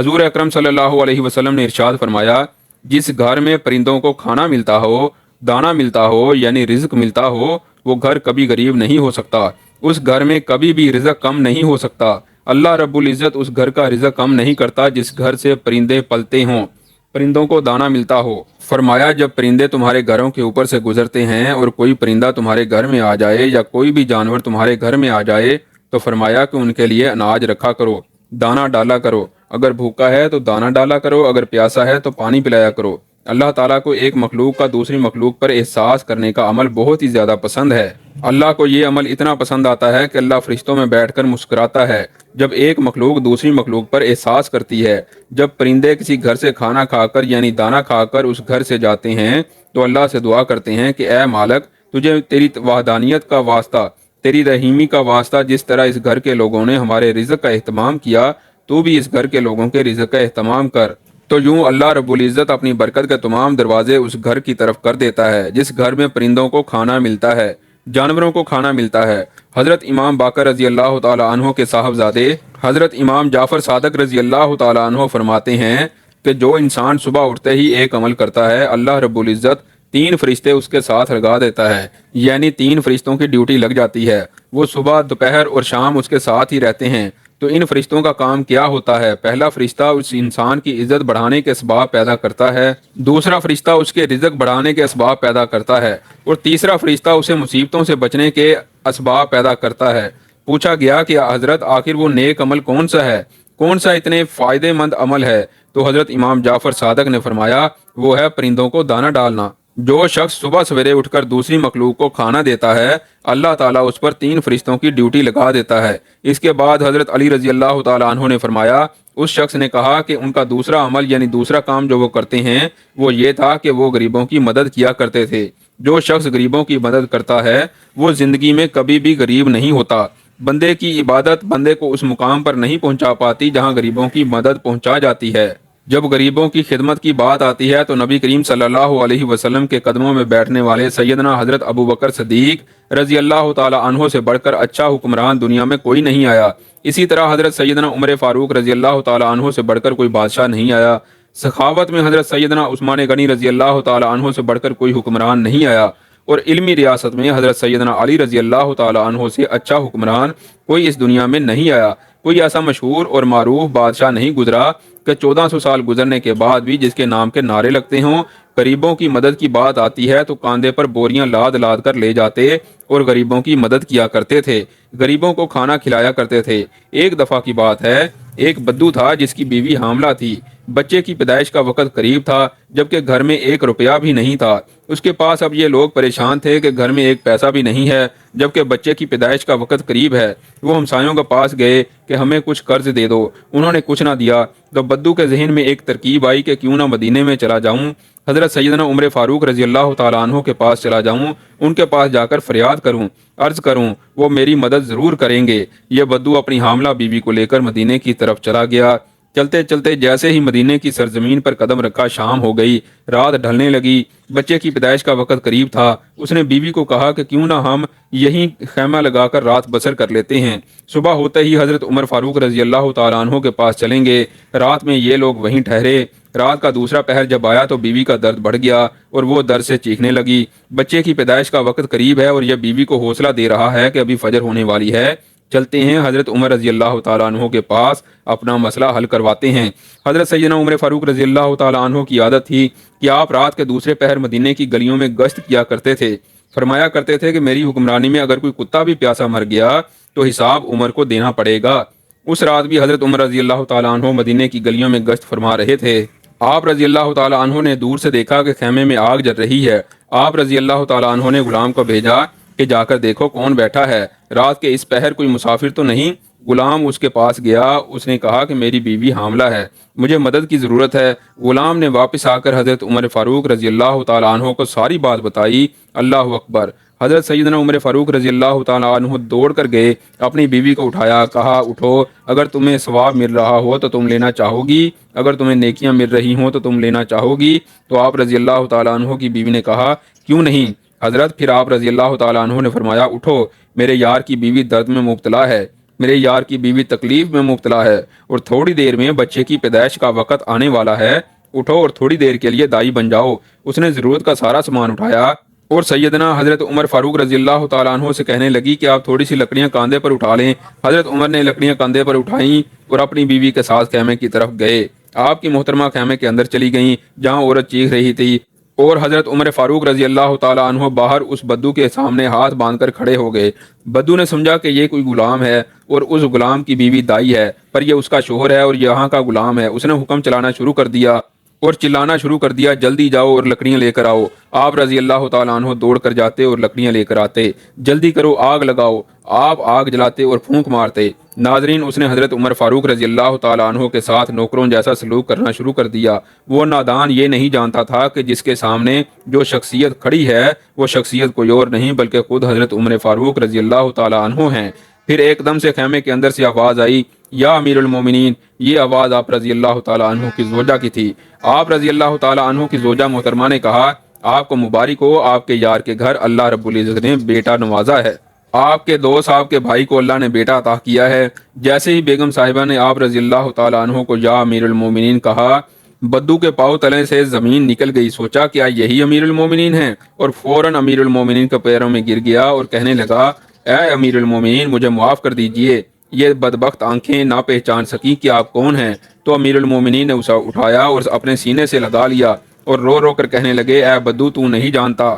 حضور اکرم صلی اللہ علیہ وسلم نے ارشاد فرمایا، جس گھر میں پرندوں کو کھانا ملتا ہو، دانا ملتا ہو یعنی رزق ملتا ہو، وہ گھر کبھی غریب نہیں ہو سکتا، اس گھر میں کبھی بھی رزق کم نہیں ہو سکتا۔ اللہ رب العزت اس گھر کا رزق کم نہیں کرتا جس گھر سے پرندے پلتے ہوں، پرندوں کو دانا ملتا ہو۔ فرمایا، جب پرندے تمہارے گھروں کے اوپر سے گزرتے ہیں اور کوئی پرندہ تمہارے گھر میں آ جائے یا کوئی بھی جانور تمہارے گھر میں آ جائے تو فرمایا کہ ان کے لیے اناج رکھا کرو، دانا ڈالا کرو، اگر بھوکا ہے تو دانا ڈالا کرو، اگر پیاسا ہے تو پانی پلایا کرو۔ اللہ تعالیٰ کو ایک مخلوق کا دوسری مخلوق پر احساس کرنے کا عمل بہت ہی زیادہ پسند ہے۔ اللہ کو یہ عمل اتنا پسند آتا ہے کہ اللہ فرشتوں میں بیٹھ کر مسکراتا ہے جب ایک مخلوق دوسری مخلوق پر احساس کرتی ہے۔ جب پرندے کسی گھر سے کھانا کھا کر یعنی دانا کھا کر اس گھر سے جاتے ہیں تو اللہ سے دعا کرتے ہیں کہ اے مالک، تجھے تیری وحدانیت کا واسطہ، تیری رحیمی کا واسطہ، جس طرح اس گھر کے لوگوں نے ہمارے رزق کا اہتمام کیا، تو بھی اس گھر کے لوگوں کے رزق کا اہتمام کر۔ تو یوں اللہ رب العزت اپنی برکت کے تمام دروازے اس گھر کی طرف کر دیتا ہے جس گھر میں پرندوں کو کھانا ملتا ہے، جانوروں کو کھانا ملتا ہے۔ حضرت امام باقر رضی اللہ تعالی عنہ کے صاحبزادے حضرت امام جعفر صادق رضی اللہ تعالی عنہ فرماتے ہیں کہ جو انسان صبح اٹھتے ہی ایک عمل کرتا ہے، اللہ رب العزت 3 فرشتے اس کے ساتھ لگا دیتا ہے، یعنی 3 فرشتوں کی ڈیوٹی لگ جاتی ہے۔ وہ صبح، دوپہر اور شام اس کے ساتھ ہی رہتے ہیں۔ تو ان فرشتوں کا کام کیا ہوتا ہے؟ پہلا فرشتہ اس انسان کی عزت بڑھانے کے اسباب پیدا کرتا ہے، دوسرا فرشتہ اس کے رزق بڑھانے کے اسباب پیدا کرتا ہے، اور تیسرا فرشتہ اسے مصیبتوں سے بچنے کے اسباب پیدا کرتا ہے۔ پوچھا گیا کہ حضرت آخر وہ نیک عمل کون سا ہے، کون سا اتنے فائدے مند عمل ہے؟ تو حضرت امام جعفر صادق نے فرمایا، وہ ہے پرندوں کو دانا ڈالنا۔ جو شخص صبح سویرے اٹھ کر دوسری مخلوق کو کھانا دیتا ہے، اللہ تعالیٰ اس پر 3 فرشتوں کی ڈیوٹی لگا دیتا ہے۔ اس کے بعد حضرت علی رضی اللہ تعالیٰ عنہ نے فرمایا، اس شخص نے کہا کہ ان کا دوسرا عمل یعنی دوسرا کام جو وہ کرتے ہیں وہ یہ تھا کہ وہ غریبوں کی مدد کیا کرتے تھے۔ جو شخص غریبوں کی مدد کرتا ہے وہ زندگی میں کبھی بھی غریب نہیں ہوتا۔ بندے کی عبادت بندے کو اس مقام پر نہیں پہنچا پاتی جہاں غریبوں کی مدد پہنچا جاتی ہے۔ جب غریبوں کی خدمت کی بات آتی ہے تو نبی کریم صلی اللہ علیہ وسلم کے قدموں میں بیٹھنے والے سیدنا حضرت ابو بکر صدیق رضی اللہ تعالی عنہ سے بڑھ کر اچھا حکمران دنیا میں کوئی نہیں آیا۔ اسی طرح حضرت سیدنا عمر فاروق رضی اللہ تعالی عنہ سے بڑھ کر کوئی بادشاہ نہیں آیا۔ سخاوت میں حضرت سیدنا عثمان غنی رضی اللہ تعالی عنہ سے بڑھ کر کوئی حکمران نہیں آیا، اور علمی ریاست میں حضرت سیدنا علی رضی اللہ تعالی عنہ سے اچھا حکمران کوئی اس دنیا میں نہیں آیا۔ کوئی ایسا مشہور اور معروف بادشاہ نہیں گزرا کہ 1400 سال گزرنے کے بعد بھی جس کے نام کے نعرے لگتے ہوں۔ غریبوں کی مدد کی بات آتی ہے تو کاندھے پر بوریاں لاد لاد کر لے جاتے اور غریبوں کی مدد کیا کرتے تھے، غریبوں کو کھانا کھلایا کرتے تھے۔ ایک دفعہ کی بات ہے، ایک بدو تھا جس کی بیوی حاملہ تھی، بچے کی پیدائش کا وقت قریب تھا، جبکہ گھر میں 1 روپیہ بھی نہیں تھا اس کے پاس۔ اب یہ لوگ پریشان تھے کہ گھر میں 1 پیسہ بھی نہیں ہے جبکہ بچے کی پیدائش کا وقت قریب ہے۔ وہ ہمسایوں کے پاس گئے کہ ہمیں کچھ قرض دے دو، انہوں نے کچھ نہ دیا۔ تو بدو کے ذہن میں ایک ترکیب آئی کہ کیوں نہ مدینے میں چلا جاؤں، حضرت سیدنا عمر فاروق رضی اللہ تعالیٰ عنہ کے پاس چلا جاؤں، ان کے پاس جا کر فریاد کروں، عرض کروں، وہ میری مدد ضرور کریں گے۔ یہ بدو اپنی حاملہ بیوی کو لے کر مدینے کی طرف چلا گیا۔ چلتے چلتے جیسے ہی مدینے کی سرزمین پر قدم رکھا شام ہو گئی، رات ڈھلنے لگی، بچے کی پیدائش کا وقت قریب تھا۔ اس نے بیوی کو کہا کہ کیوں نہ ہم یہیں خیمہ لگا کر رات بسر کر لیتے ہیں، صبح ہوتے ہی حضرت عمر فاروق رضی اللہ تعالیٰ عنہ کے پاس چلیں گے۔ رات میں یہ لوگ وہیں ٹھہرے۔ رات کا دوسرا پہر جب آیا تو بیوی کا درد بڑھ گیا اور وہ درد سے چیخنے لگی۔ بچے کی پیدائش کا وقت قریب ہے اور یہ بیوی کو حوصلہ دے رہا ہے کہ ابھی فجر ہونے والی ہے، چلتے ہیں حضرت عمر رضی اللہ تعالیٰ عنہ کے پاس اپنا مسئلہ حل کرواتے ہیں۔ حضرت سیدنا عمر فاروق رضی اللہ تعالیٰ عنہ کی عادت تھی کہ آپ رات کے دوسرے پہر مدینے کی گلیوں میں گشت کیا کرتے تھے۔ فرمایا کرتے تھے کہ میری حکمرانی میں اگر کوئی کتا بھی پیاسا مر گیا تو حساب عمر کو دینا پڑے گا۔ اس رات بھی حضرت عمر رضی اللہ تعالیٰ عنہ مدینے کی گلیوں میں گشت فرما رہے تھے۔ آپ رضی اللہ تعالیٰ عنہ نے دور سے دیکھا کہ خیمے میں آگ جل رہی ہے۔ آپ رضی اللہ تعالیٰ عنہ نے غلام کو بھیجا کہ جا کر دیکھو کون بیٹھا ہے، رات کے اس پہر کوئی مسافر تو نہیں؟ غلام اس کے پاس گیا، اس نے کہا کہ میری بیوی حاملہ ہے، مجھے مدد کی ضرورت ہے۔ غلام نے واپس آ کر حضرت عمر فاروق رضی اللہ تعالیٰ عنہ کو ساری بات بتائی۔ اللہ اکبر! حضرت سیدنا عمر فاروق رضی اللہ تعالیٰ عنہ دوڑ کر گئے، اپنی بیوی کو اٹھایا، کہا اٹھو، اگر تمہیں ثواب مل رہا ہو تو تم لینا چاہو گی، اگر تمہیں نیکیاں مل رہی ہوں تو تم لینا چاہو گی؟ تو آپ رضی اللہ تعالیٰ عنہ کی بیوی نے کہا کیوں نہیں حضرت؟ پھر آپ رضی اللہ تعالیٰ عنہ نے فرمایا اٹھو، میرے یار کی بیوی درد میں مبتلا ہے، میرے یار کی بیوی تکلیف میں مبتلا ہے اور تھوڑی دیر میں بچے کی پیدائش کا وقت آنے والا ہے، اٹھو اور تھوڑی دیر کے لیے دائی بن جاؤ۔ اس نے ضرورت کا سارا سامان اٹھایا اور سیدنا حضرت عمر فاروق رضی اللہ تعالیٰ عنہ سے کہنے لگی کہ آپ تھوڑی سی لکڑیاں کاندھے پر اٹھا لیں۔ حضرت عمر نے لکڑیاں کاندھے پر اٹھائیں اور اپنی بیوی کے ساتھ خیمے کی طرف گئے۔ آپ کی محترمہ خیمے کے اندر چلی گئیں جہاں عورت چیخ رہی تھی، اور حضرت عمر فاروق رضی اللہ تعالیٰ عنہ باہر اس بدو کے سامنے ہاتھ باندھ کر کھڑے ہو گئے۔ بدو نے سمجھا کہ یہ کوئی غلام ہے اور اس غلام کی بیوی دائی ہے، پر یہ اس کا شوہر ہے اور یہاں کا غلام ہے۔ اس نے حکم چلانا شروع کر دیا اور چلانا شروع کر دیا، جلدی جاؤ اور لکڑیاں لے کر آؤ۔ آپ رضی اللہ تعالیٰ عنہ دوڑ کر جاتے اور لکڑیاں لے کر آتے، جلدی کرو آگ لگاؤ۔ آپ آگ جلاتے اور پھونک مارتے۔ ناظرین، اس نے حضرت عمر فاروق رضی اللہ تعالیٰ عنہ کے ساتھ نوکروں جیسا سلوک کرنا شروع کر دیا۔ وہ نادان یہ نہیں جانتا تھا کہ جس کے سامنے جو شخصیت کھڑی ہے وہ شخصیت کوئی اور نہیں بلکہ خود حضرت عمر فاروق رضی اللہ تعالیٰ عنہ ہیں۔ پھر ایک دم سے خیمے کے اندر سے آواز آئی، یا امیر المومنین۔ یہ آواز آپ رضی اللہ تعالیٰ عنہ کی زوجہ کی تھی۔ آپ رضی اللہ تعالیٰ عنہ کی زوجہ محترمہ نے کہا، آپ کو مبارک ہو، آپ کے یار کے گھر اللہ رب العزت نے بیٹا نوازا ہے۔ آپ کے دوست، آپ کے بھائی کو اللہ نے بیٹا عطا کیا ہے۔ جیسے ہی بیگم صاحبہ نے آپ رضی اللہ تعالیٰ عنہ کو یا امیر المومنین کہا، بدو کے پاؤں تلے سے زمین نکل گئی۔ سوچا کیا یہی امیر المومنین ہیں، اور فوراً امیر المومنین کے پیروں میں گر گیا اور کہنے لگا، اے امیر المومنین، مجھے معاف کر دیجئے۔ یہ بدبخت آنکھیں نہ پہچان سکی کہ آپ کون ہیں۔ تو امیر المومنین نے اسے اٹھایا اور اپنے سینے سے لگا لیا اور رو رو کر کہنے لگے، اے بدو، تو نہیں جانتا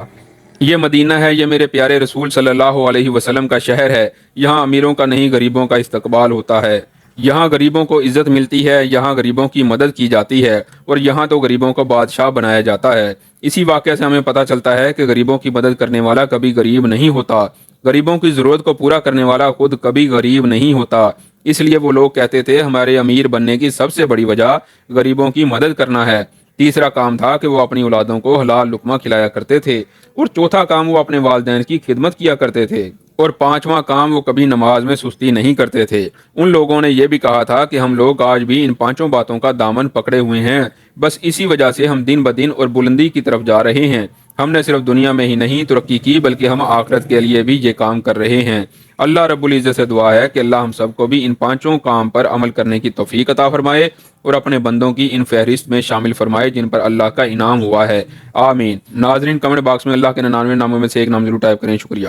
یہ مدینہ ہے، یہ میرے پیارے رسول صلی اللہ علیہ وسلم کا شہر ہے۔ یہاں امیروں کا نہیں غریبوں کا استقبال ہوتا ہے، یہاں غریبوں کو عزت ملتی ہے، یہاں غریبوں کی مدد کی جاتی ہے، اور یہاں تو غریبوں کو بادشاہ بنایا جاتا ہے۔ اسی واقعے سے ہمیں پتہ چلتا ہے کہ غریبوں کی مدد کرنے والا کبھی غریب نہیں ہوتا، غریبوں کی ضرورت کو پورا کرنے والا خود کبھی غریب نہیں ہوتا۔ اس لیے وہ لوگ کہتے تھے ہمارے امیر بننے کی سب سے بڑی وجہ غریبوں کی مدد کرنا ہے۔ تیسرا کام تھا کہ وہ اپنی اولادوں کو حلال لقمہ کھلایا کرتے تھے، اور چوتھا کام وہ اپنے والدین کی خدمت کیا کرتے تھے، اور پانچواں کام وہ کبھی نماز میں سستی نہیں کرتے تھے۔ ان لوگوں نے یہ بھی کہا تھا کہ ہم لوگ آج بھی ان پانچوں باتوں کا دامن پکڑے ہوئے ہیں، بس اسی وجہ سے ہم دن بدن اور بلندی کی طرف جا رہے ہیں۔ ہم نے صرف دنیا میں ہی نہیں ترقی کی بلکہ ہم آخرت کے لیے بھی یہ کام کر رہے ہیں۔ اللہ رب العزت سے دعا ہے کہ اللہ ہم سب کو بھی ان پانچوں کام پر عمل کرنے کی توفیق عطا فرمائے اور اپنے بندوں کی ان فہرست میں شامل فرمائے جن پر اللہ کا انعام ہوا ہے، آمین۔ ناظرین، کمنٹ باکس میں اللہ کے 99 ناموں میں سے ایک نام ضرور ٹائپ کریں، شکریہ۔